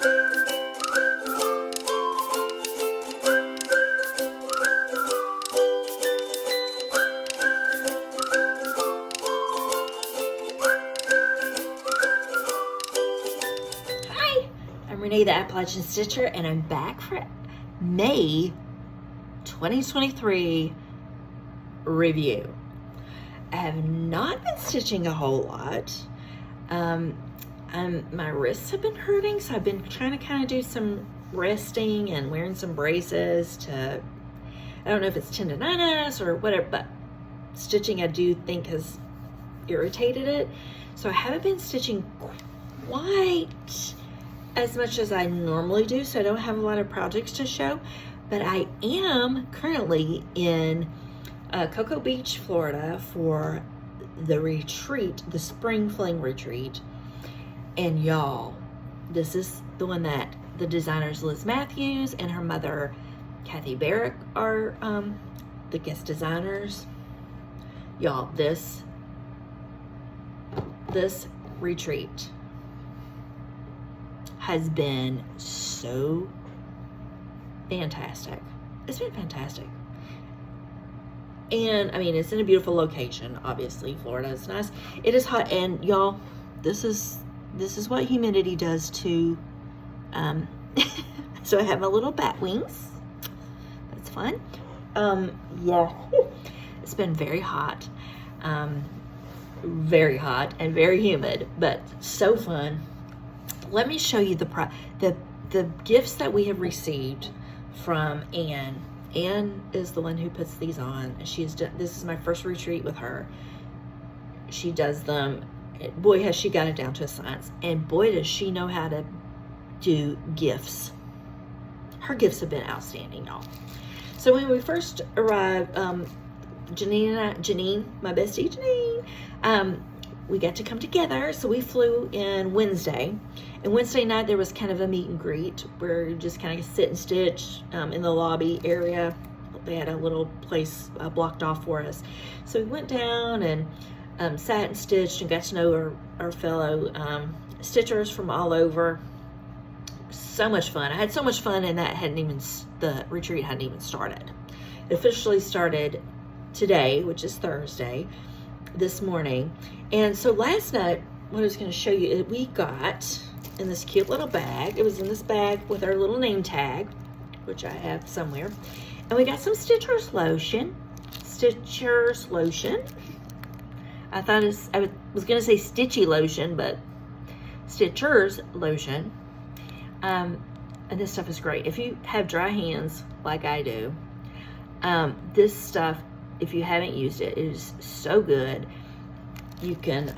I'm Renee the Appalachian Stitcher, and I'm back for May 2023 review. I have not been stitching a whole lot. My wrists have been hurting, so I've been trying to kind of do some resting and wearing some braces to, I don't know if it's tendonitis or whatever, but stitching I do think has irritated it. So I haven't been stitching quite as much as I normally do, so I don't have a lot of projects to show, but I am currently in Cocoa Beach, Florida for the retreat, the Spring Fling Retreat. And y'all, this is the one that the designers Liz Matthews and her mother Kathy Barrick are the guest designers. Y'all, this retreat has been so fantastic. It's been fantastic. And I mean, it's in a beautiful location. Obviously, Florida is nice. It is hot, and y'all, this is what humidity does to so I have my little bat wings. That's fun. Yeah, it's been very hot and very humid, but so fun. Let me show you the gifts that we have received from Anne. Anne is the one who puts these on. She's done, this is my first retreat with her. She does them. Boy, has she got it down to a science. And boy, does she know how to do gifts. Her gifts have been outstanding, y'all. So when we first arrived, Janine, my bestie Janine, we got to come together. So we flew in Wednesday. And Wednesday night, there was kind of a meet and greet where you just kind of sit and stitch in the lobby area. They had a little place blocked off for us. So we went down and sat and stitched and got to know our fellow stitchers from all over. So much fun. I had so much fun, and the retreat hadn't even started. It officially started today, which is Thursday, this morning. And so last night, what I was going to show you is we got in this cute little bag. It was in this bag with our little name tag, which I have somewhere. And we got some Stitcher's lotion. I thought I was going to say Stitchy lotion, but Stitcher's lotion. And this stuff is great. If you have dry hands like I do, this stuff, if you haven't used it, is so good. You can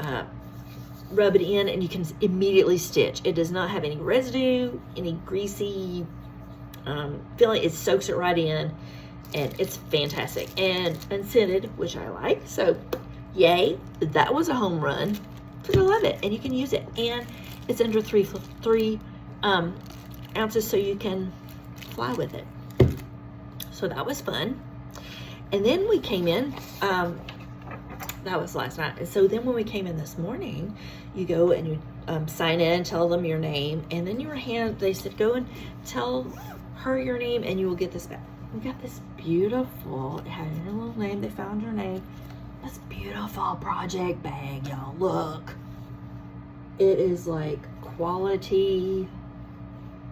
rub it in and you can immediately stitch. It does not have any residue, any greasy feeling. It soaks it right in, and it's fantastic and unscented, which I like. So yay, that was a home run, because I love it. And you can use it, and it's under three ounces, so you can fly with it. So that was fun. And then we came in, that was last night. And so then when we came in this morning, you go and you sign in, tell them your name, and then they said, go and tell her your name and you will get this back. We got this beautiful, it had your little name, they found your name. This beautiful project bag, y'all. Look. It is like quality,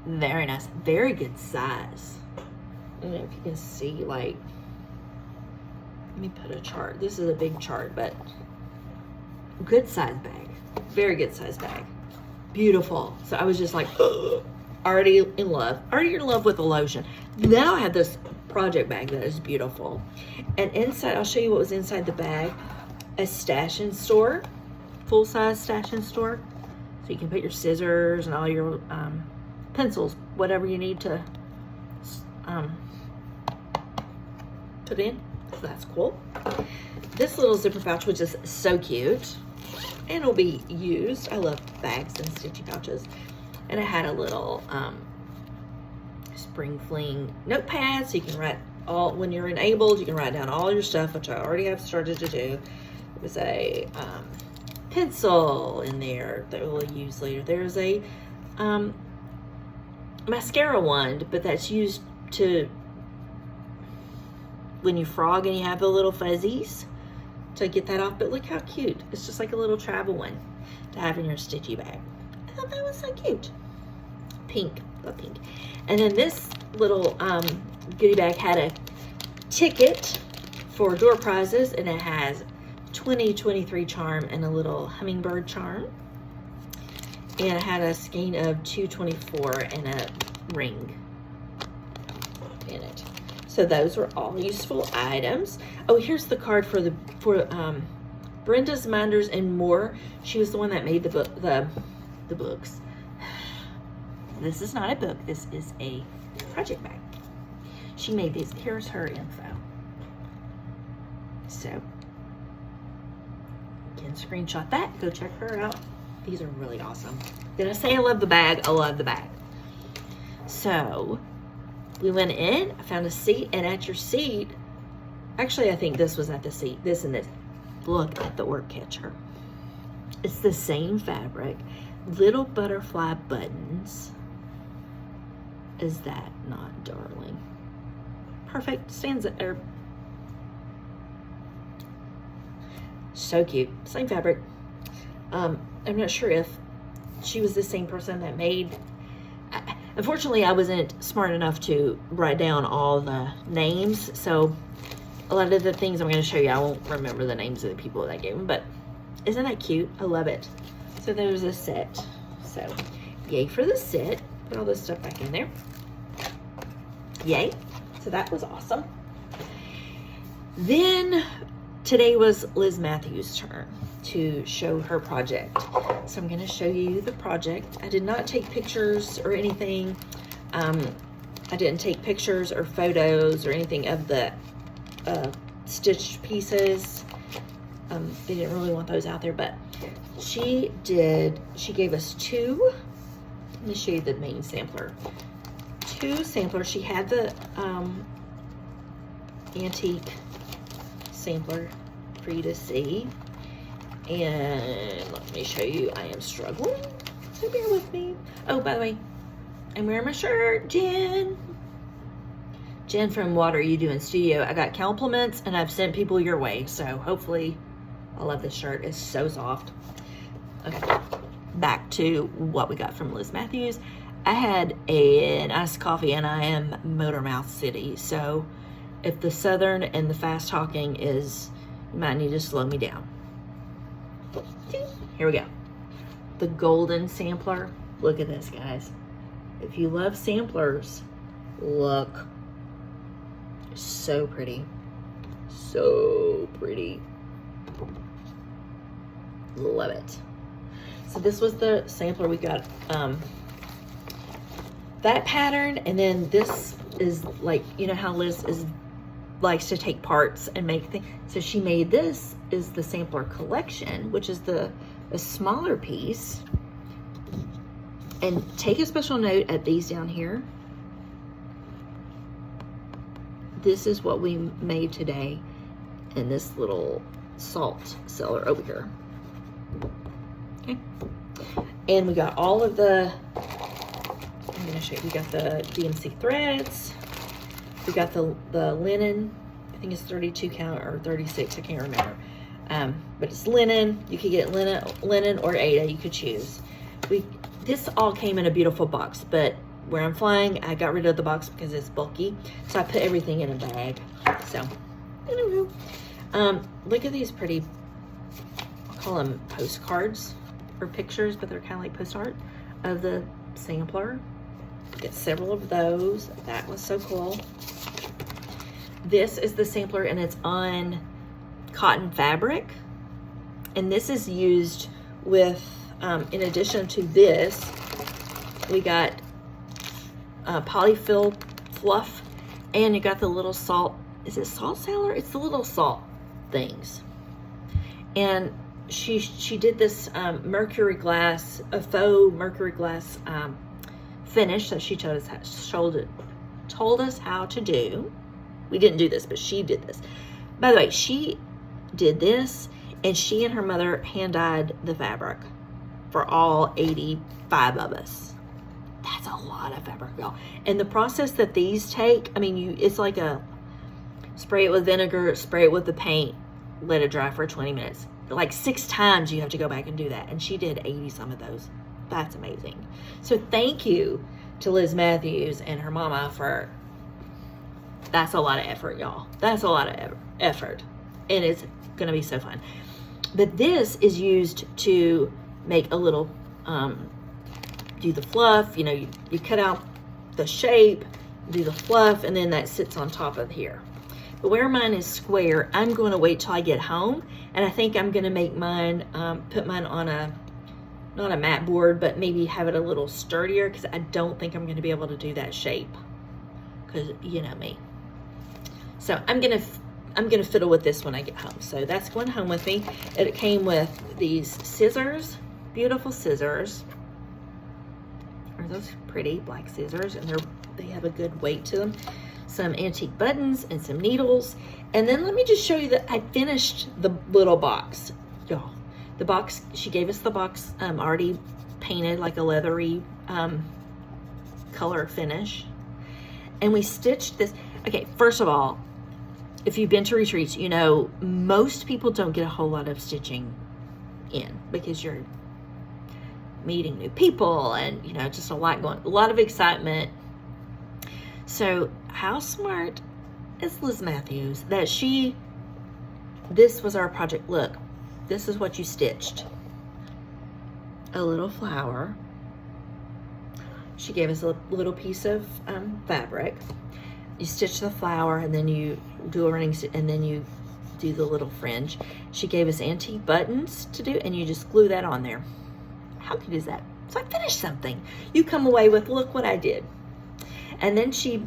very nice, very good size. I don't know if you can see, like, let me put a chart. This is a big chart, but good size bag. Very good size bag. Beautiful. So I was just like, already in love with the lotion. Now I have this project bag that is beautiful. And inside, I'll show you what was inside the bag. A stash and store, full size stash and store. So you can put your scissors and all your pencils, whatever you need to put in. So that's cool. This little zipper pouch, which is so cute, and it'll be used. I love bags and stitchy pouches. And I had a little Spring Fling notepad, so you can write all, when you're enabled, you can write down all your stuff, which I already have started to do. There was a pencil in there that we'll use later. There's a mascara wand, but that's used to, when you frog and you have the little fuzzies, to get that off. But look how cute. It's just like a little travel one to have in your stitchy bag. I thought that was so cute. Pink, love pink. And then this little goodie bag had a ticket for door prizes, and it has 2023 charm and a little hummingbird charm. And it had a skein of 224 and a ring in it. So those were all useful items. Oh, here's the card for Brenda's Minders and More. She was the one that made the book, the books. This is not a book. This is a project bag. She made these. Here's her info. So you can screenshot that. Go check her out. These are really awesome. Did I say I love the bag? I love the bag. So we went in, I found a seat, and at your seat, actually I think this was at the seat, this and this. Look at the orc catcher. It's the same fabric, little butterfly buttons. Is that not darling? Perfect, stands there. So cute, same fabric. I'm not sure if she was the same person that made, unfortunately I wasn't smart enough to write down all the names, so a lot of the things I'm going to show you, I won't remember the names of the people that gave them, but isn't that cute? I love it. So there's a set. So yay for the set. Put all this stuff back in there. Yay. So that was awesome. Then today was Liz Matthews' turn to show her project. So I'm going to show you the project. I did not take pictures or anything. I didn't take pictures or photos or anything of the stitched pieces. They didn't really want those out there, but she gave us two. Let me show you the main sampler. Two samplers. She had the antique sampler for you to see. And let me show you, I am struggling, so bear with me. Oh, by the way, I'm wearing my shirt, Jen. Jen from What Are You Doing Studio. I got compliments and I've sent people your way, so hopefully I love this shirt. It's so soft. Okay, back to what we got from Liz Matthews. I had an iced coffee and I am Motormouth City, so if the southern and the fast talking is, you might need to slow me down. Here we go. The golden sampler. Look at this, guys. If you love samplers, look. So pretty. So pretty. Love it. So this was the sampler. We got that pattern, and then this is like, you know how Liz likes to take parts and make things. So she made this is the sampler collection, which is the smaller piece. And take a special note at these down here. This is what we made today in this little salt cellar over here. Okay. And we got all of the, I'm gonna show you, we got the DMC threads. We got the linen, I think it's 32 count or 36, I can't remember. But it's linen. You could get linen or Aida, you could choose. This all came in a beautiful box, but where I'm flying, I got rid of the box because it's bulky. So I put everything in a bag. So, look at these pretty, I'll call them postcards or pictures, but they're kind of like post art of the sampler. Get several of those. That was so cool. This is the sampler and it's on cotton fabric. And this is used with, in addition to this, we got polyfill fluff, and you got the little salt, is it salt cellar? It's the little salt things. And she did this mercury glass, a faux mercury glass finish that she told us how to do. We didn't do this, but she did this. By the way, she did this, and she and her mother hand dyed the fabric for all 85 of us. That's a lot of fabric, y'all. And the process that these take, I mean, it's like a spray it with vinegar, spray it with the paint, let it dry for 20 minutes. Like 6 times you have to go back and do that. And she did 80 some of those. That's amazing. So thank you to Liz Matthews and her mama for, that's a lot of effort, y'all. That's a lot of effort. And it's going to be so fun. But this is used to make a little, do the fluff. You know, you cut out the shape, do the fluff, and then that sits on top of here. But where mine is square, I'm going to wait till I get home. And I think I'm going to make mine, put mine on a, not a mat board, but maybe have it a little sturdier, because I don't think I'm going to be able to do that shape, because you know me. So I'm gonna fiddle with this when I get home. So that's going home with me. It came with these scissors, beautiful scissors. Are those pretty black scissors? And they have a good weight to them. Some antique buttons and some needles. And then let me just show you that I finished the little box, y'all. The box, she gave us the box already painted like a leathery color finish. And we stitched this. Okay, first of all, if you've been to retreats, you know, most people don't get a whole lot of stitching in because you're meeting new people and, you know, just a lot of excitement. So how smart is Liz Matthews that this was our project. Look, this is what you stitched. A little flower. She gave us a little piece of fabric. You stitch the flower and then you do a running stitch and then you do the little fringe. She gave us antique buttons to do and you just glue that on there. How good is that? So I finished something. You come away with, look what I did. And then she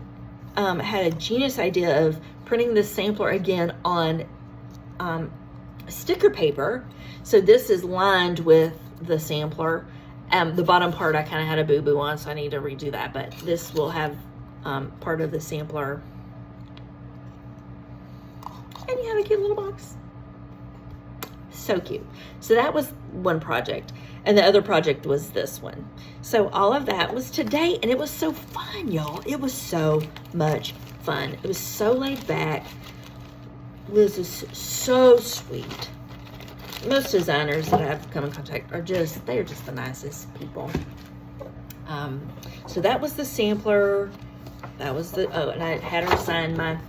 had a genius idea of printing this sampler again on sticker paper. So this is lined with the sampler. The bottom part I kind of had a boo-boo on, so I need to redo that, but this will have part of the sampler. And you have a cute little box. So cute. So that was one project. And the other project was this one. So all of that was today, and it was so fun, y'all. It was so much fun. It was so laid back. Liz is so sweet. Most designers that I've come in contact they're just the nicest people. So that was the sampler. That was and I had her sign I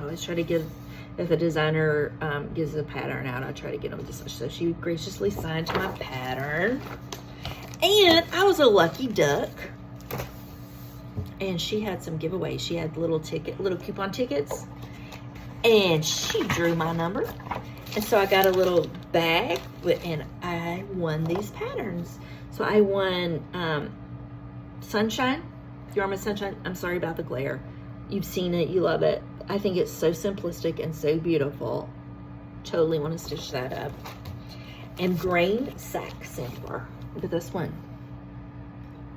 always try to give, if a designer gives a pattern out, I try to get them to, so she graciously signed my pattern. And I was a lucky duck. And she had some giveaways. She had little coupon tickets. And she drew my number. And so I got a little bag and I won these patterns. So I won Sunshine, Yarmouth Sunshine. I'm sorry about the glare. You've seen it, you love it. I think it's so simplistic and so beautiful. Totally want to stitch that up. And Grain Sack Sampler. Look at this one.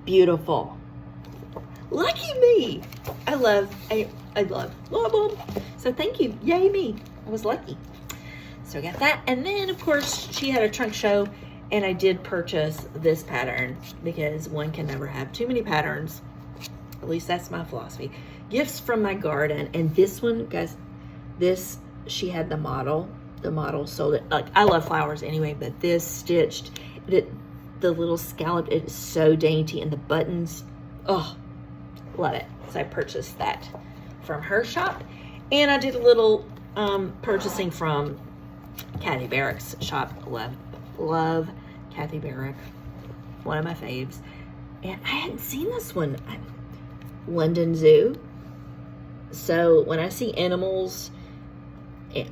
Beautiful. Lucky me. I love them. So thank you. Yay me. I was lucky. So I got that. And then of course she had a trunk show and I did purchase this pattern because one can never have too many patterns. At least that's my philosophy. Gifts from my garden. And this one, guys, she had the model. The model sold it. Like, I love flowers anyway, but this stitched, the little scallop, it is so dainty. And the buttons, oh, love it. So I purchased that from her shop. And I did a little purchasing from Kathy Barrick's shop. Love Kathy Barrick. One of my faves. And I hadn't seen this one. London Zoo. So when I see animals,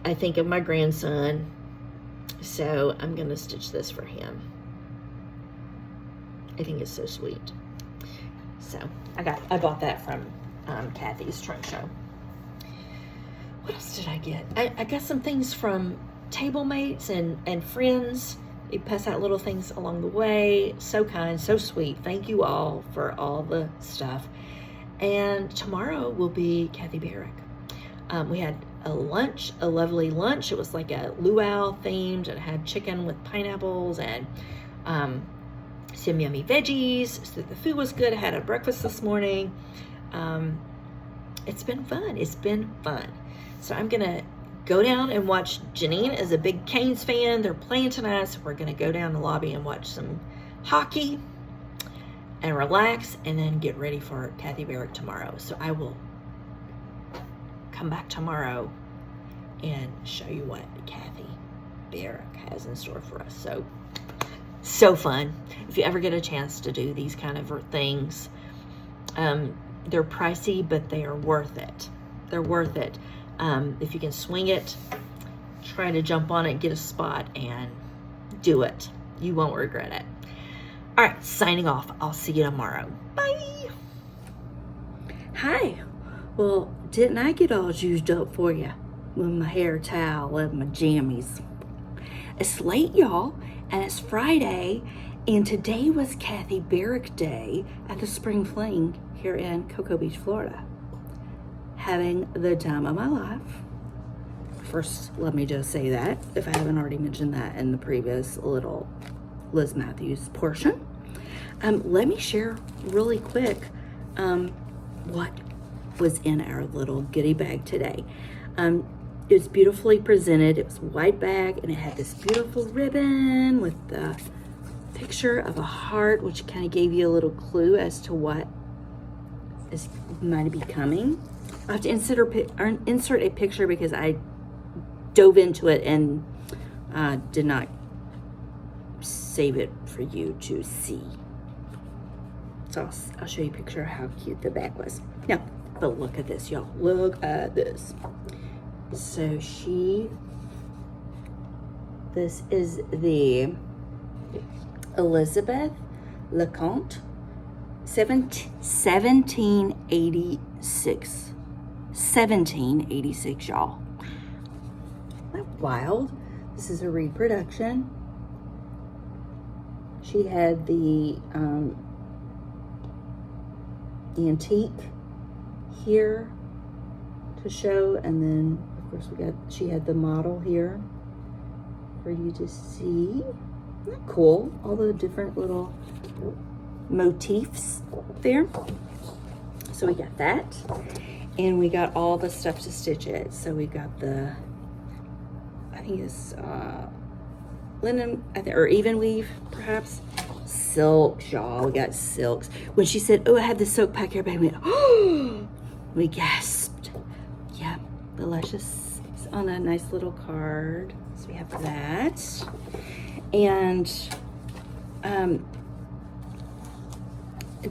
I think of my grandson. So I'm going to stitch this for him. I think it's so sweet. So I bought that from Kathy's trunk show. What else did I get? I got some things from Table Mates and friends. They pass out little things along the way. So kind, so sweet. Thank you all for all the stuff. And tomorrow will be Kathy Barrick. We had a lovely lunch. It was like a luau themed. It had chicken with pineapples and some yummy veggies. So the food was good. I had a breakfast this morning. It's been fun. It's been fun. So I'm gonna go down and watch. Janine is a big Canes fan. They're playing tonight, so we're gonna go down the lobby and watch some hockey and relax, and then get ready for Kathy Barrick tomorrow. So I will come back tomorrow and show you what Kathy Barrick has in store for us. So fun. If you ever get a chance to do these kind of things, they're pricey, but they are worth it. They're worth it. If you can swing it, try to jump on it, get a spot, and do it. You won't regret it. All right, signing off. I'll see you tomorrow. Bye. Hi. Well, didn't I get all juiced up for you with my hair towel and my jammies? It's late, y'all, and it's Friday, and today was Kathy Barrick Day at the Spring Fling here in Cocoa Beach, Florida. Having the time of my life. First, let me just say that, if I haven't already mentioned that in the previous little Liz Matthews portion. Let me share really quick what was in our little goodie bag today. It was beautifully presented. It was a white bag, and it had this beautiful ribbon with the picture of a heart, which kind of gave you a little clue as to what might be coming. I have to insert a picture because I dove into it and did not save it for you to see. So I'll show you a picture of how cute the bag was. Now, but look at this, y'all. Look at this. So this is the Elizabeth LeConte 1786. 1786, y'all. Isn't that wild? This is a reproduction. She had the antique here to show, and then of course she had the model here for you to see. Isn't that cool? All the different little motifs there. So we got that, and we got all the stuff to stitch it. So we got the, I think it's linen, or even weave, perhaps. Silks, y'all. We got silks. When she said, "Oh, I have the silk pack here," baby, oh, we gasped. Yeah, the luscious on a nice little card. So we have that, and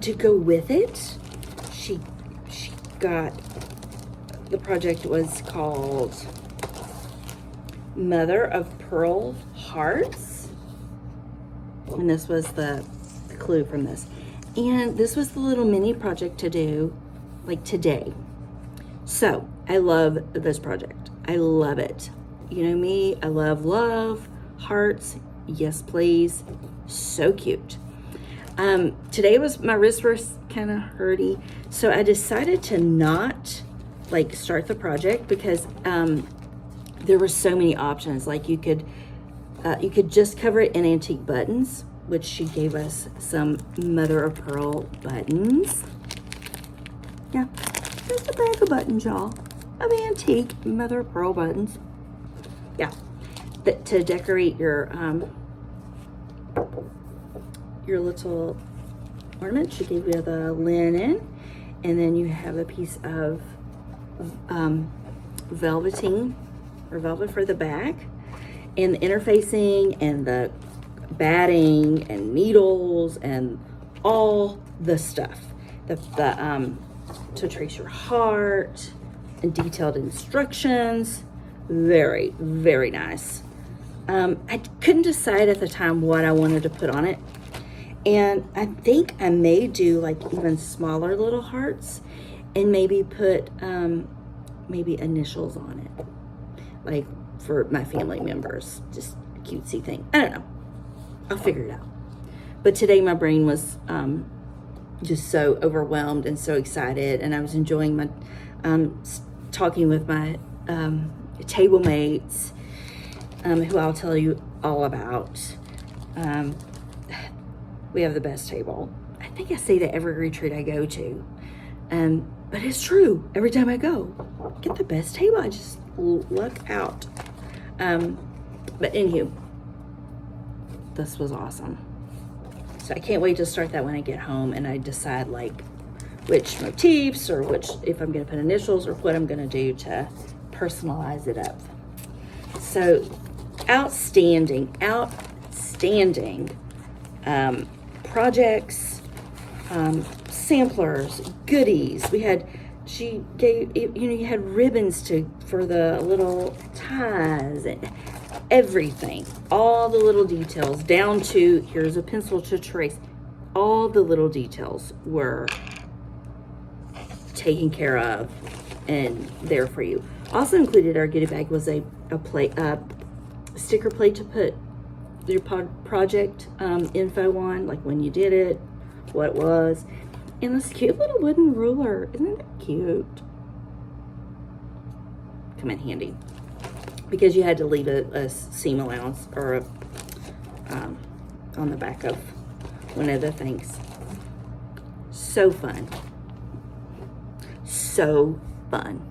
to go with it, she got, the project was called Mother of Pearl Hearts, and this was the clue from this. And this was the little mini project to do, like today. So I love this project. I love it. You know me, I love hearts. Yes, please. So cute. Today my wrists were kind of hurty, so I decided to not like start the project because there were so many options. Like you could just cover it in antique buttons, which she gave us some mother of pearl buttons. Yeah, there's a bag of buttons, y'all, of antique mother of pearl buttons. Yeah, but to decorate your little ornament, she gave you the linen, and then you have a piece of velveting or velvet for the back, and the interfacing and the batting and needles and all the stuff, to trace your heart and detailed instructions. Very, very nice. I couldn't decide at the time what I wanted to put on it, and I think I may do like even smaller little hearts and maybe put maybe initials on it, like for my family members, just a cutesy thing. I don't know, I'll figure it out. But today my brain was just so overwhelmed and so excited, and I was enjoying my talking with my table mates, who I'll tell you all about. we have the best table. I think I say that every retreat I go to. But it's true. Every time I go, get the best table. I just luck out. But anywho, this was awesome. So I can't wait to start that when I get home and I decide like which motifs or which, if I'm going to put initials or what I'm going to do to personalize it up. So outstanding projects, samplers, goodies. She gave, you had ribbons for the little ties and everything, all the little details down to, here's a pencil to trace. All the little details were taken care of and there for you. Also included our goodie bag was a sticker plate to put your project info on, like when you did it, what it was, and this cute little wooden ruler. Isn't that cute? Come in handy because you had to leave a seam allowance or on the back of one of the things. So fun. So fun.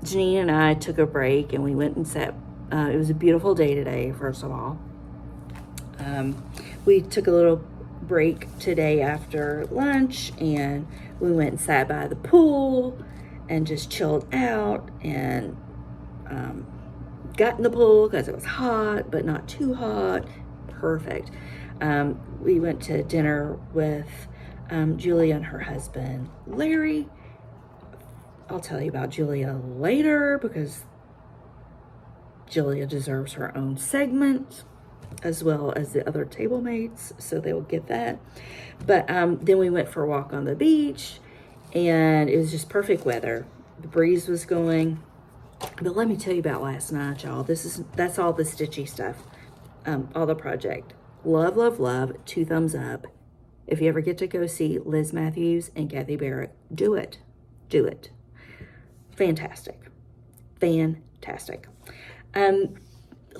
Janine and I took a break and we went and sat. It was a beautiful day today, first of all. We took a little break today after lunch and we went and sat by the pool and just chilled out and got in the pool because it was hot, but not too hot. Perfect. We went to dinner with Julia and her husband, Larry. I'll tell you about Julia later because Julia deserves her own segment as well as the other table mates, so they will get that. But then we went for a walk on the beach and it was just perfect weather. The breeze was going. But let me tell you about last night, y'all. That's all the stitchy stuff. All the project. Love, love, love. 2 thumbs up. If you ever get to go see Liz Matthews and Kathy Barrett, do it. Do it. Fantastic. Fantastic.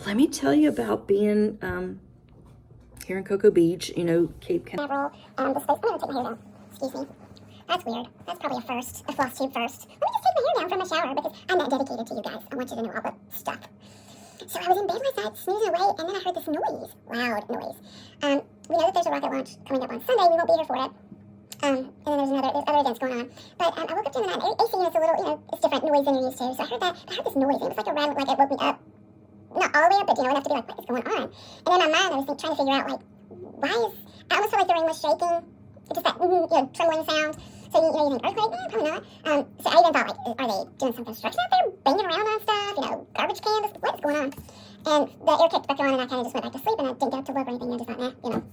Let me tell you about being here in Cocoa Beach, Cape Canaveral. The space. I'm going to take my hair down. Excuse me. That's weird. That's probably a first. A floss tube first. Let me just take my hair down from my shower because I'm that dedicated to you guys. I want you to know all the stuff. So I was in bed last night, snoozing away, and then I heard this noise. Loud noise. We know that there's a rocket launch coming up on Sunday. We won't be here for it. And then there's other events going on. But I woke up during the night. AC unit's a little, it's different noise than you're used to. So I heard that. I heard this noise, and it was like a rattle, like it woke me up. Not all the way up, but enough to be like, what is going on? And in my mind, I was trying to figure out, like, why is, I almost felt like the ring was shaking. It's just that, trembling sound. So, you think, earthquake? Probably not. So I even thought, like, are they doing some construction out there? Banging around on stuff? Garbage cans? What is going on? And the air kicked back on, and I kind of just went back to sleep, and I didn't get up to look or anything. I just thought, I don't know.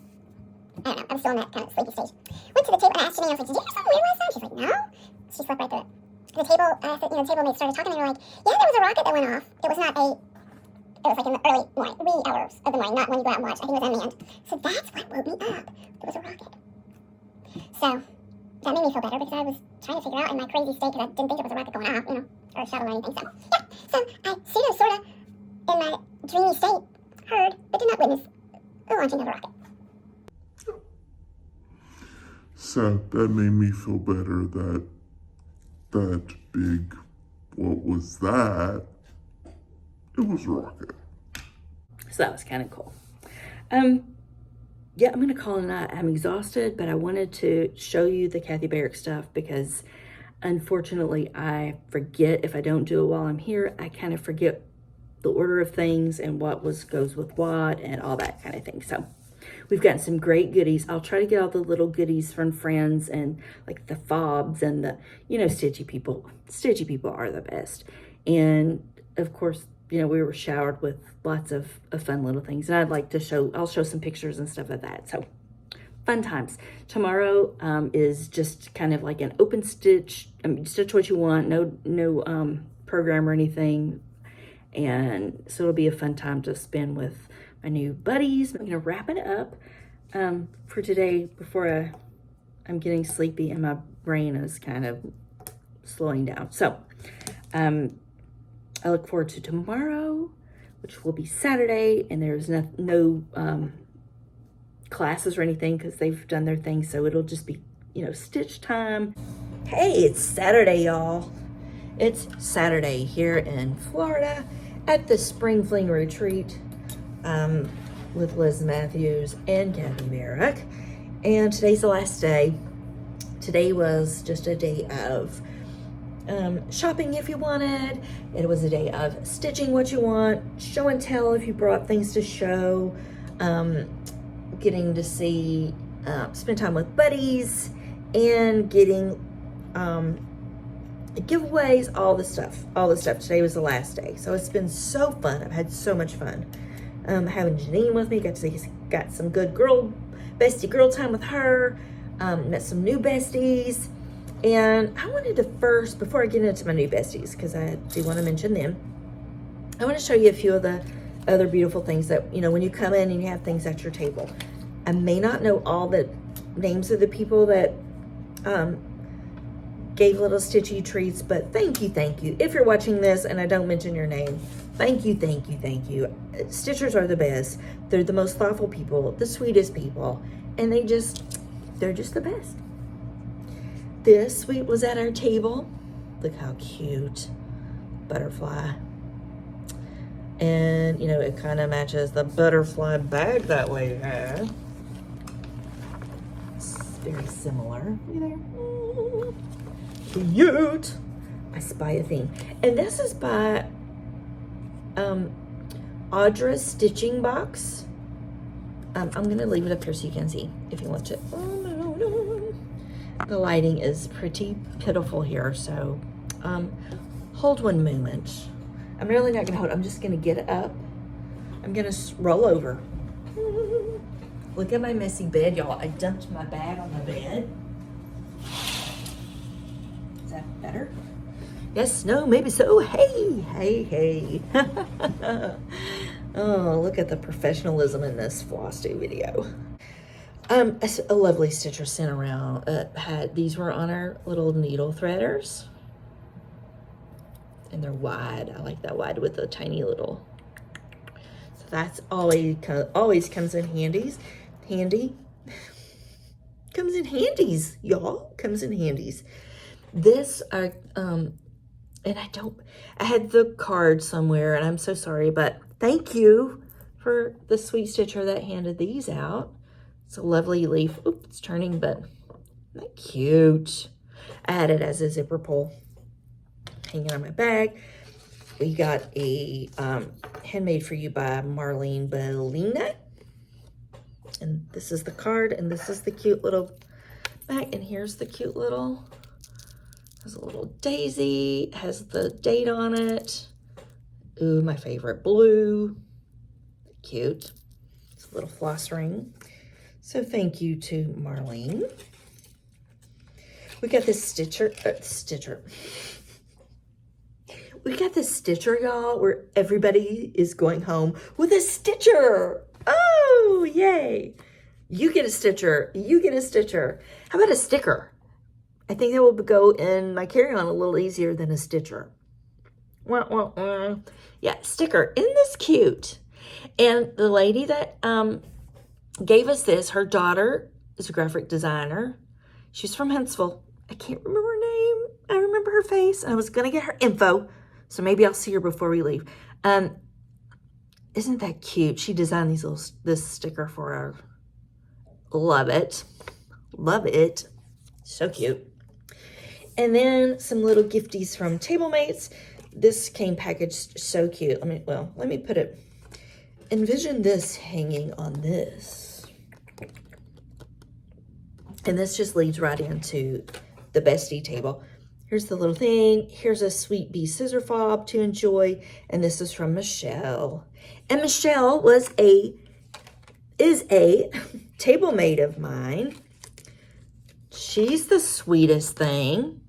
I was still in that kind of sleepy stage. Went to the table, and I asked Janine, I was like, did you hear something weird last night? She's like, no. She slept right through it. The table, the table mates started talking, and they were like, yeah, there was a rocket that went off. It was like in the early morning, wee hours of the morning, not when you go out and watch. I think it was unmanned. So that's what woke me up. It was a rocket. So that made me feel better because I was trying to figure out in my crazy state because I didn't think it was a rocket going off, or a shuttle or anything. So, yeah. So I sort of, in my dreamy state, heard, but did not witness, the launching of a rocket. So that made me feel better that big, what was that? It was a rocket. So that was kind of cool. Yeah, I'm going to call it a night. I'm exhausted, but I wanted to show you the Kathy Barrett stuff because unfortunately I forget. If I don't do it while I'm here, I kind of forget the order of things and what goes with what and all that kind of thing. So we've gotten some great goodies. I'll try to get all the little goodies from friends and like the fobs and the, stitchy people. Stitchy people are the best. And of course, we were showered with lots of fun little things. And I'll show some pictures and stuff of that. So fun times. Tomorrow is just kind of like an open stitch. Stitch what you want. No program or anything. And so it'll be a fun time to spend with my new buddies. I'm going to wrap it up for today before I'm getting sleepy and my brain is kind of slowing down. So I look forward to tomorrow, which will be Saturday, and there's no classes or anything because they've done their thing. So it'll just be, stitch time. Hey, it's Saturday, y'all. It's Saturday here in Florida at the Spring Fling Retreat with Liz Matthews and Kathy Barrick. And today's the last day. Today was just a day of shopping if you wanted. It was a day of stitching what you want, show and tell if you brought things to show, getting to see, spend time with buddies, and getting giveaways, all the stuff. Today was the last day. So it's been so fun. I've had so much fun. Having Janine with me, got some good bestie girl time with her, met some new besties. And I wanted to first, before I get into my new besties, because I do want to mention them, I want to show you a few of the other beautiful things that, when you come in and you have things at your table. I may not know all the names of the people that gave little stitchy treats, but thank you. If you're watching this and I don't mention your name, thank you. Stitchers are the best. They're the most thoughtful people, the sweetest people, and they're just the best. This sweet was at our table. Look how cute. Butterfly. And, it kind of matches the butterfly bag that we have. It's very similar. You there? Cute. I spy a thing. And this is by Audra's Stitching Box. I'm going to leave it up here so you can see if you want to. Oh, no. The lighting is pretty pitiful here, so hold one moment. I'm really not going to hold. I'm just going to get up. I'm going to roll over. Look at my messy bed, y'all. I dumped my bag on the bed. Is that better? Yes, no, maybe so. Hey. Oh, look at the professionalism in this floss do video. A lovely stitcher sent around. These were on our little needle threaders. And they're wide. I like that wide with the tiny little. So that's always comes in handies. Comes in handies, y'all. Comes in handies. This are, and I had the card somewhere, and I'm so sorry, but thank you for the sweet stitcher that handed these out. It's a lovely leaf. Oops, it's turning, but isn't that cute? I had it as a zipper pull hanging on my bag. We got a handmade for you by Marlene Bellina. And this is the card, and this is the cute little bag. And here's the cute little, has a little daisy, has the date on it. Ooh, my favorite blue. Cute. It's a little floss ring. So thank you to Marlene. We got this stitcher. We got this stitcher, y'all, where everybody is going home with a stitcher. Oh, yay. You get a stitcher. How about a sticker? I think that will go in my carry-on a little easier than a stitcher. Yeah, sticker. Isn't this cute? And the lady that gave us this, her daughter is a graphic designer. She's from Huntsville. I can't remember her name. I remember her face. I was going to get her info, so maybe I'll see her before we leave. Isn't that cute? She designed this sticker for her. Love it. So cute. And then some little gifties from TableMates. This came packaged so cute. Let me put it. Envision this hanging on this. And this just leads right into the bestie table. Here's the little thing. Here's a Sweet Bee scissor fob to enjoy. And this is from Michelle. And Michelle is a table mate of mine. She's the sweetest thing.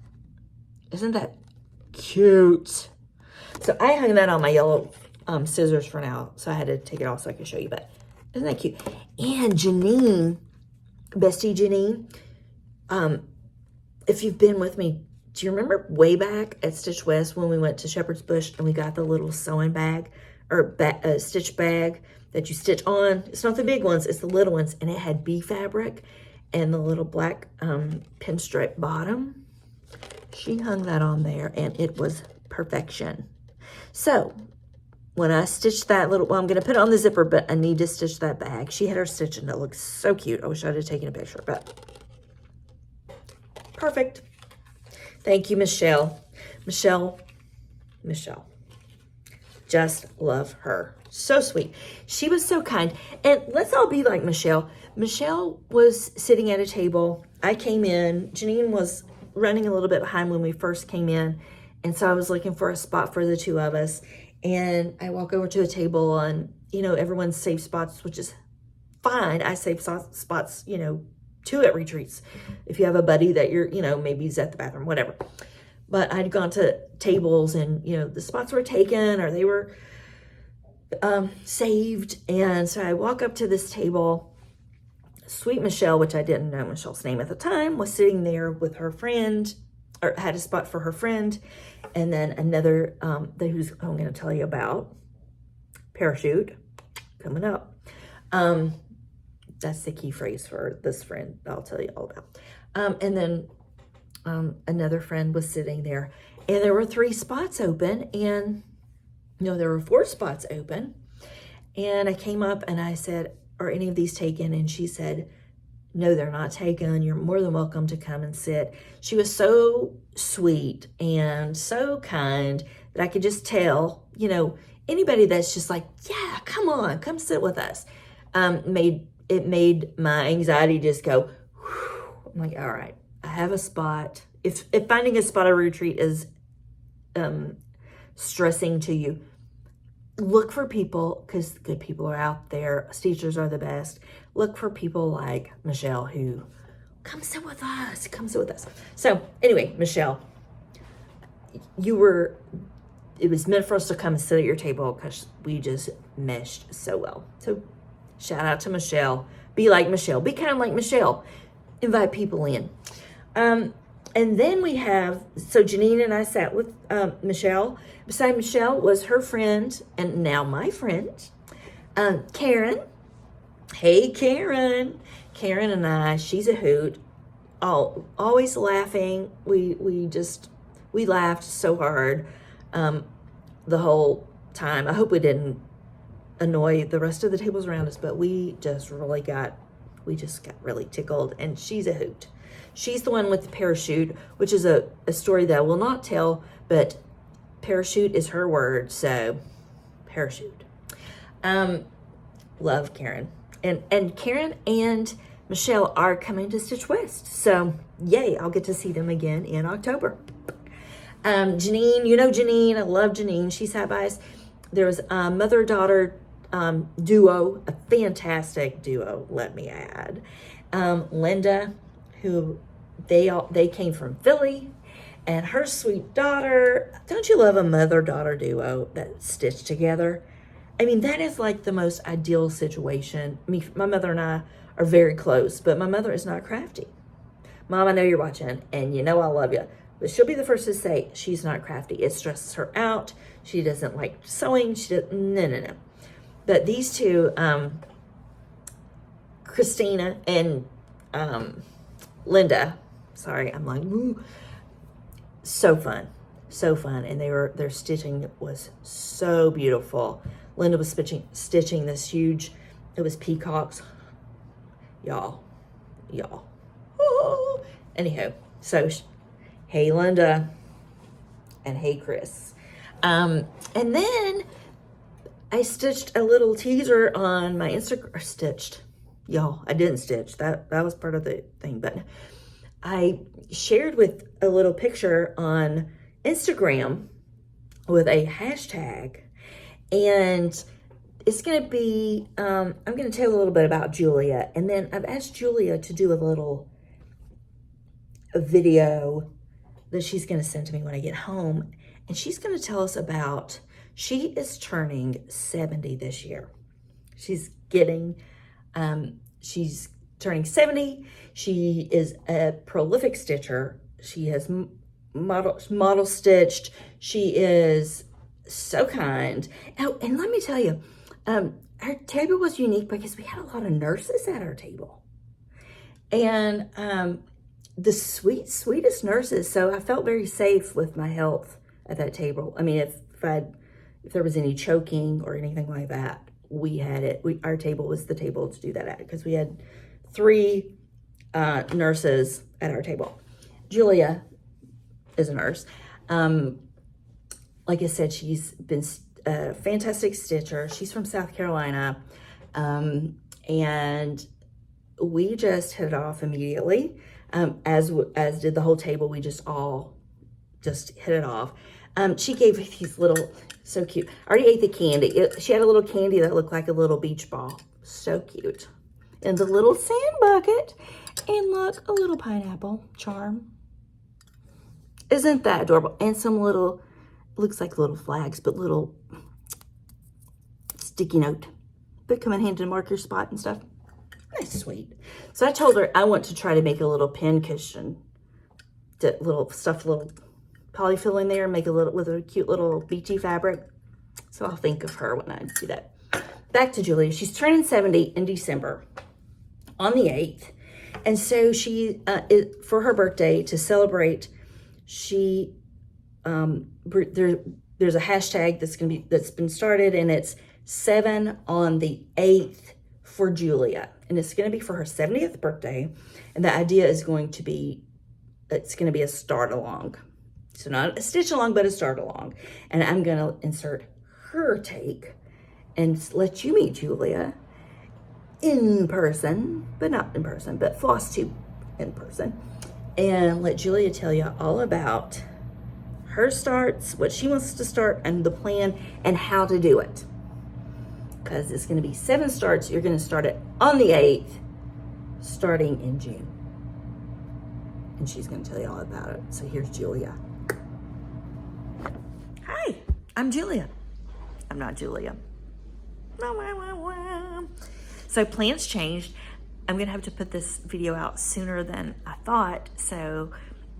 Isn't that cute? So I hung that on my yellow scissors for now. So I had to take it off so I could show you. But isn't that cute? And Janine, bestie Janine, if you've been with me, do you remember way back at Stitch West when we went to Shepherd's Bush and we got the little sewing bag or stitch bag that you stitch on. It's not the big ones, it's the little ones. And it had bee fabric and the little black pinstripe bottom. She hung that on there and it was perfection. So when I stitched that little, well, I'm going to put it on the zipper, but I need to stitch that bag. She had her stitch and it looks so cute. I wish I had taken a picture, but perfect. Thank you, Michelle. Michelle. Just love her. So sweet. She was so kind. And let's all be like Michelle. Michelle was sitting at a table. I came in. Janine was running a little bit behind when we first came in. And so I was looking for a spot for the two of us. And I walk over to a table and, you know, everyone saves spots, which is fine. I save spots, you know, too at retreats. If you have a buddy that you're, you know, maybe he's at the bathroom, whatever. But I'd gone to tables and, you know, the spots were taken or they were saved. And so I walk up to this table. Sweet Michelle, which I didn't know Michelle's name at the time, was sitting there with her friend, or had a spot for her friend. And then another, who's I'm going to tell you about, Parachute, coming up. That's the key phrase for this friend I'll tell you all about. And then another friend was sitting there. And there were 3 spots open. And, no, there were 4 spots open. And I came up and I said, are any of these taken? And she said, no, they're not taken. You're more than welcome to come and sit. She was so sweet and so kind that I could just tell, you know, anybody that's just like, yeah, come on, come sit with us. Made my anxiety just go, whew. I'm like, all right, I have a spot. If finding a spot at a retreat is stressing to you, look for people, because good people are out there. Teachers are the best. Look for people like Michelle who, come sit with us, come sit with us. So anyway, Michelle, it was meant for us to come and sit at your table because we just meshed so well. So shout out to Michelle. Be like Michelle. Be kind of like Michelle. Invite people in. And then we have, so Janine and I sat with Michelle. Beside Michelle was her friend, and now my friend, Karen. Hey, Karen. Karen and I, she's a hoot. Always laughing. We laughed so hard the whole time. I hope we didn't annoy the rest of the tables around us, but we just got really tickled, and she's a hoot. She's the one with the parachute, which is a story that I will not tell, but parachute is her word, so parachute. Love Karen. And Karen and Michelle are coming to Stitch West, so yay, I'll get to see them again in October. Janine, you know Janine, I love Janine. She sat by us. There was a mother-daughter duo, a fantastic duo, let me add. Linda, who they came from Philly, and her sweet daughter. Don't you love a mother-daughter duo that stitched together? I mean, that is like the most ideal situation. I mean, my mother and I are very close, but my mother is not crafty. Mom, I know you're watching, and you know I love you, but she'll be the first to say she's not crafty. It stresses her out. She doesn't like sewing. No. But these two, Christina and Linda, sorry, I'm like, woo. So fun, and their stitching was so beautiful. Linda was stitching this huge, it was peacocks, y'all. Oh. Anyhow, so hey Linda, and hey Chris, and then I stitched a little teaser on my Instagram. Stitched, y'all. I didn't stitch that was part of the thing, but I shared with a little picture on Instagram with a hashtag, and it's going to be, I'm going to tell you a little bit about Julia, and then I've asked Julia to do a video that she's going to send to me when I get home, and she's going to tell us about, she is turning 70 this year. She's turning 70. She is a prolific stitcher. She has model stitched. She is so kind. Oh, and let me tell you, our table was unique because we had a lot of nurses at our table. And the sweetest nurses. So I felt very safe with my health at that table. I mean, if there was any choking or anything like that, we had it. Our table was the table to do that at, because we had 3 nurses at our table. Julia is a nurse. Like I said, she's been a fantastic stitcher. She's from South Carolina. And we just hit it off immediately. As did the whole table. We just all hit it off. She gave these little, so cute. I already ate the candy. She had a little candy that looked like a little beach ball. So cute. And the little sand bucket. And look, a little pineapple charm. Isn't that adorable? And some little, looks like little flags, but little sticky note. But come in handy to mark your spot and stuff. That's sweet. So I told her I want to try to make a little pin cushion. Little polyfill in there, make a little with a cute little beachy fabric. So I'll think of her when I do that. Back to Julia. She's turning 70 in December on the 8th. And so she, for her birthday, to celebrate, she, there's a hashtag that's been started, and it's 7 on the 8th for Julia. And it's going to be for her 70th birthday. And the idea is going to be, it's going to be a start along. So not a stitch along, but a start along. And I'm going to insert her take and let you meet Julia in person, but not in person, but FlossTube in person. And let Julia tell you all about her starts, what she wants to start, and the plan, and how to do it. Because it's going to be 7 starts. You're going to start it on the 8th, starting in June. And she's going to tell you all about it. So here's Julia. Hi, I'm Julia. I'm not Julia. So plans changed. I'm going to have to put this video out sooner than I thought. So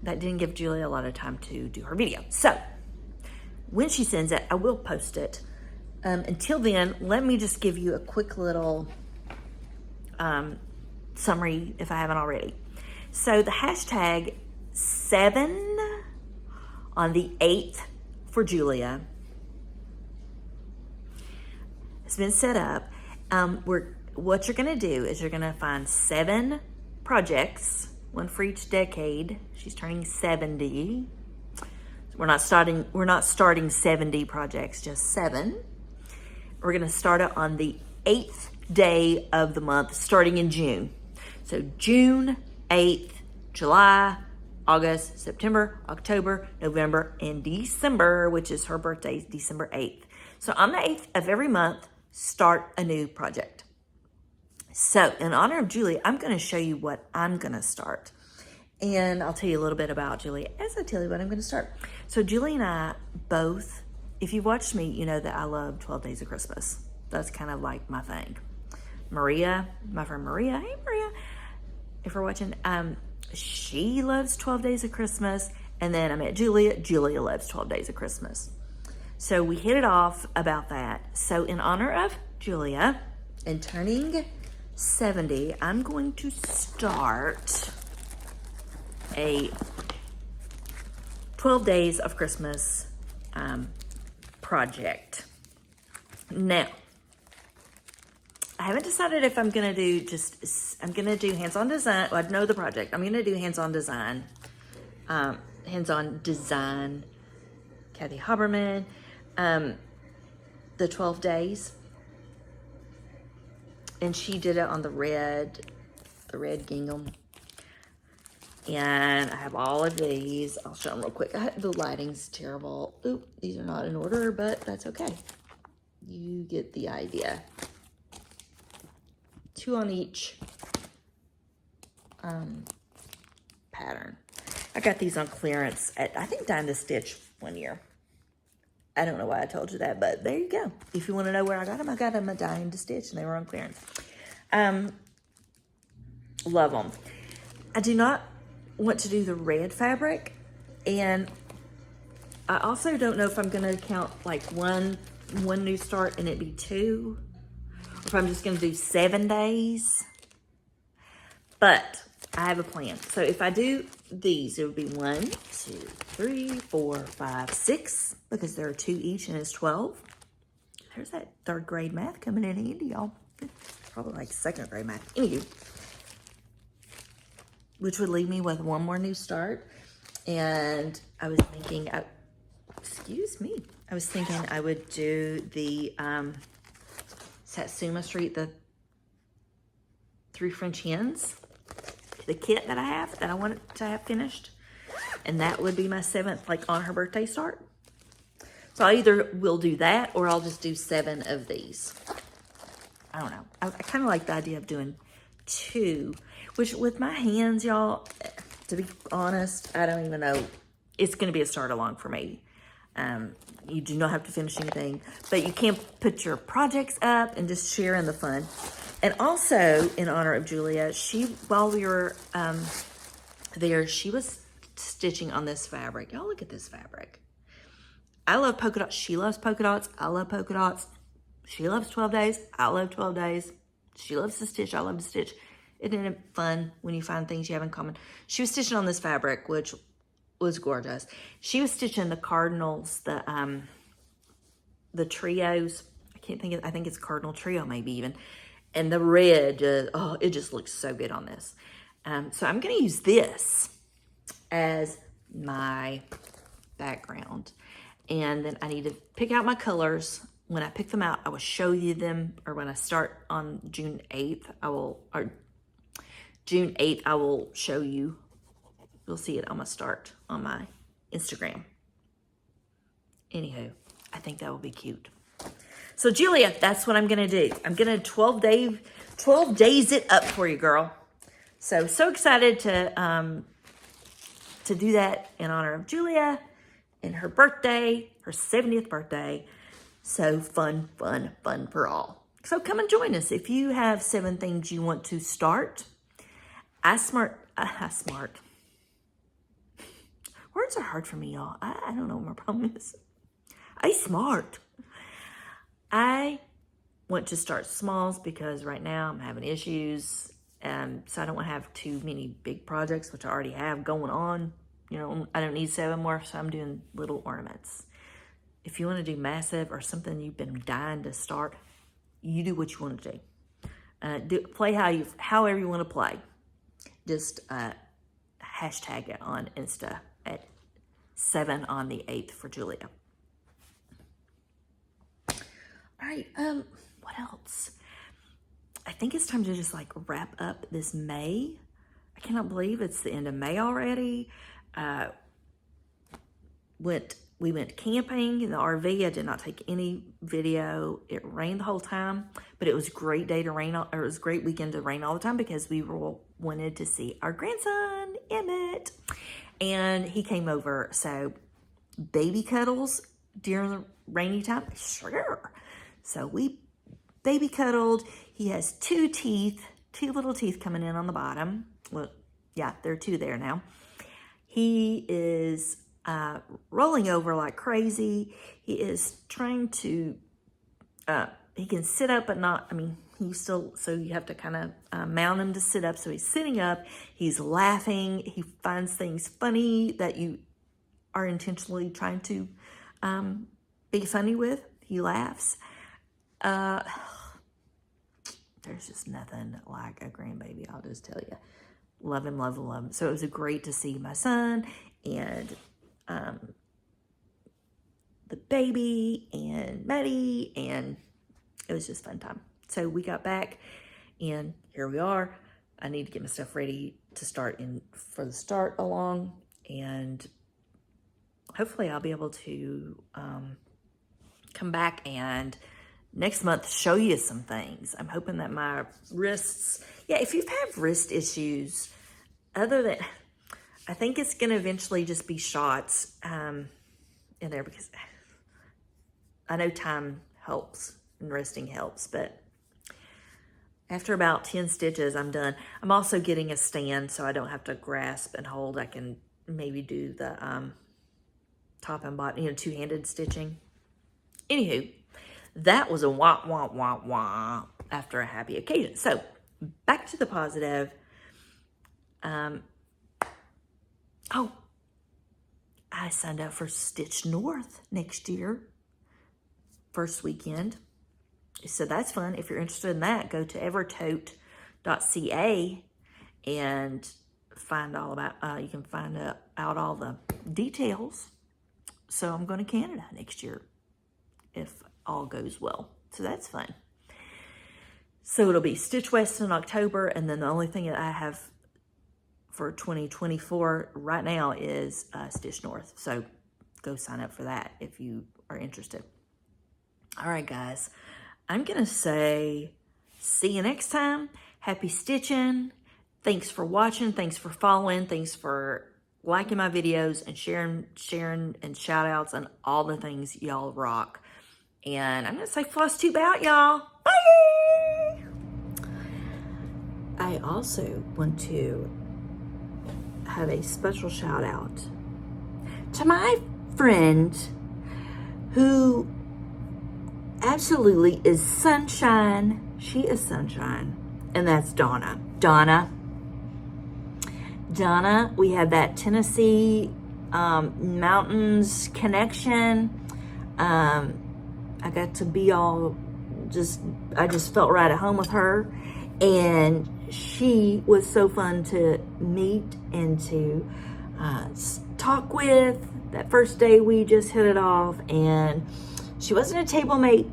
that didn't give Julia a lot of time to do her video. So when she sends it, I will post it. Until then, let me just give you a quick little summary if I haven't already. So the hashtag 7 on the 8th for Julia has been set up. What you're going to do is you're going to find 7 projects, 1 for each decade. She's turning 70. We're not starting 70 projects, just 7. We're going to start it on the 8th day of the month, starting in June. So June 8th, July, August, September, October, November, and December, which is her birthday, December 8th. So on the 8th of every month, start a new project. So in honor of Julie, I'm going to show you what I'm going to start. And I'll tell you a little bit about Julie as I tell you what I'm going to start. So Julie and I both, if you've watched me, you know that I love 12 Days of Christmas. That's kind of like my thing. Maria, my friend Maria, hey Maria, if you're watching, she loves 12 Days of Christmas. And then I met Julia. Julia loves 12 Days of Christmas. So we hit it off about that. So in honor of Julia and turning 70, I'm going to start a 12 Days of Christmas project. Now, I haven't decided if I'm going to do I'm going to do hands-on design. Well, I know the project. I'm going to do hands-on design. Kathy Haberman. The 12 days. And she did it on the red gingham. And I have all of these. I'll show them real quick. The lighting's terrible. Oop, these are not in order, but that's okay. You get the idea. 2 on each pattern. I got these on clearance at, I think, Dime to Stitch one year. I don't know why I told you that, but there you go. If you want to know where I got them at Dime to Stitch, and they were on clearance. Love them. I do not want to do the red fabric, and I also don't know if I'm going to count like one new start and it be 2, if I'm just gonna do 7 days. But I have a plan. So if I do these, it would be 1, 2, 3, 4, 5, 6, because there are 2 each and it's 12. There's that 3rd grade math coming in handy, y'all. Probably like 2nd grade math. Anywho, which would leave me with 1 more new start. And I was thinking, excuse me, I was thinking I would do the Satsuma Street, the 3 French hens, the kit that I wanted to have finished. And that would be my 7th, like on her birthday start. So I either will do that or I'll just do 7 of these. I don't know. I kind of like the idea of doing 2, which with my hands, y'all, to be honest, I don't even know. It's going to be a start along for me. You do not have to finish anything, but you can put your projects up and just share in the fun. And also, in honor of Julia, while we were there, she was stitching on this fabric. Y'all look at this fabric. I love polka dots. She loves polka dots. I love polka dots. She loves 12 days. I love 12 days. She loves to stitch. I love to stitch. Isn't it fun when you find things you have in common? She was stitching on this fabric, which was gorgeous. She was stitching the cardinals, the trios. I think it's cardinal trio maybe even. And the red, it just looks so good on this. So I'm going to use this as my background. And then I need to pick out my colors. When I pick them out, I will show you them, or when I start on June 8th, I will show you. You'll see it on my start on my Instagram. Anywho, I think that will be cute. So Julia, that's what I'm gonna do. I'm gonna 12 days it up for you, girl. So excited to do that in honor of Julia and her birthday, her 70th birthday. So fun for all. So come and join us. If you have 7 things you want to start, smart. Words are hard for me, y'all. I don't know what my problem is. Smart. I want to start smalls because right now I'm having issues. So I don't want to have too many big projects, which I already have going on. You know, I don't need 7 more, so I'm doing little ornaments. If you want to do massive or something you've been dying to start, you do what you want to do. Play however you want to play. Just hashtag it on Insta at 7 on the 8th for Julia. All right, what else? I think it's time to just like wrap up this May. I cannot believe it's the end of May already. We went camping in the RV. I did not take any video. It rained the whole time, but it was a great day to rain, or it was a great weekend to rain all the time because we wanted to see our grandson, Emmett, and he came over. So baby cuddles during the rainy time, sure. So we baby cuddled. He has 2 little teeth coming in on the bottom. Well, yeah, there are 2 there now. He is rolling over like crazy. He is trying to, he can sit up, but not, so you have to kind of mount him to sit up. So he's sitting up, he's laughing. He finds things funny that you are intentionally trying to be funny with. He laughs. There's just nothing like a grandbaby, I'll just tell you. Love him, love him, love him. So it was great to see my son and the baby and Maddie, and it was just fun time. So we got back and here we are. I need to get my stuff ready to start for the start along, and hopefully I'll be able to come back and next month show you some things. I'm hoping that my wrists, if you have wrist issues, I think it's going to eventually just be shots in there, because I know time helps and resting helps, but after about 10 stitches, I'm done. I'm also getting a stand so I don't have to grasp and hold. I can maybe do the top and bottom, 2-handed stitching. Anywho, that was a wah, wah, wah, wah. after a happy occasion. So back to the positive. Oh, I signed up for Stitch North next year, first weekend. So that's fun. If you're interested in that, go to evertote.ca and find all about, you can find out all the details. So I'm going to Canada next year if all goes well. So that's fun. So it'll be Stitch West in October, and then the only thing that I have for 2024 right now is Stitch North. So go sign up for that if you are interested. All right, guys. I'm going to say see you next time. Happy stitching. Thanks for watching. Thanks for following. Thanks for liking my videos and sharing and shout outs and all the things. Y'all rock. And I'm going to say floss tube out, y'all. Bye. I also want to have a special shout out to my friend who absolutely is sunshine. She is sunshine. And that's Donna. Donna, we have that Tennessee mountains connection. I got to be I just felt right at home with her. And she was so fun to meet and to talk with. That first day we just hit it off, and she wasn't a table mate,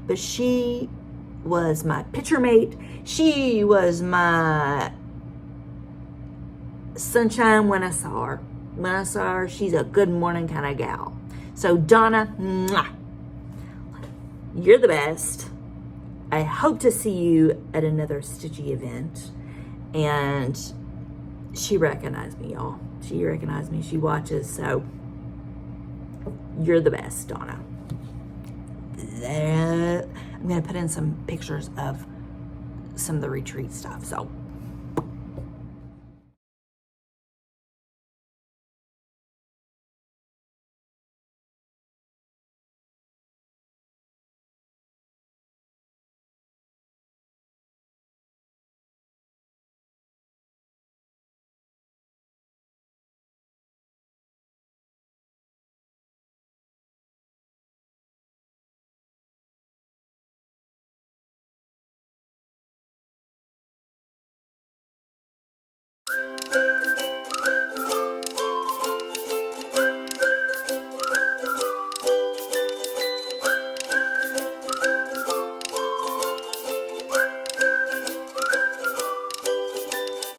but she was my picture mate. She was my sunshine when I saw her. When I saw her, she's a good morning kind of gal. So Donna, mwah, you're the best. I hope to see you at another Stitchy event. And she recognized me, y'all. She recognized me. She watches. So you're the best, Donna. I'm going to put in some pictures of some of the retreat stuff. So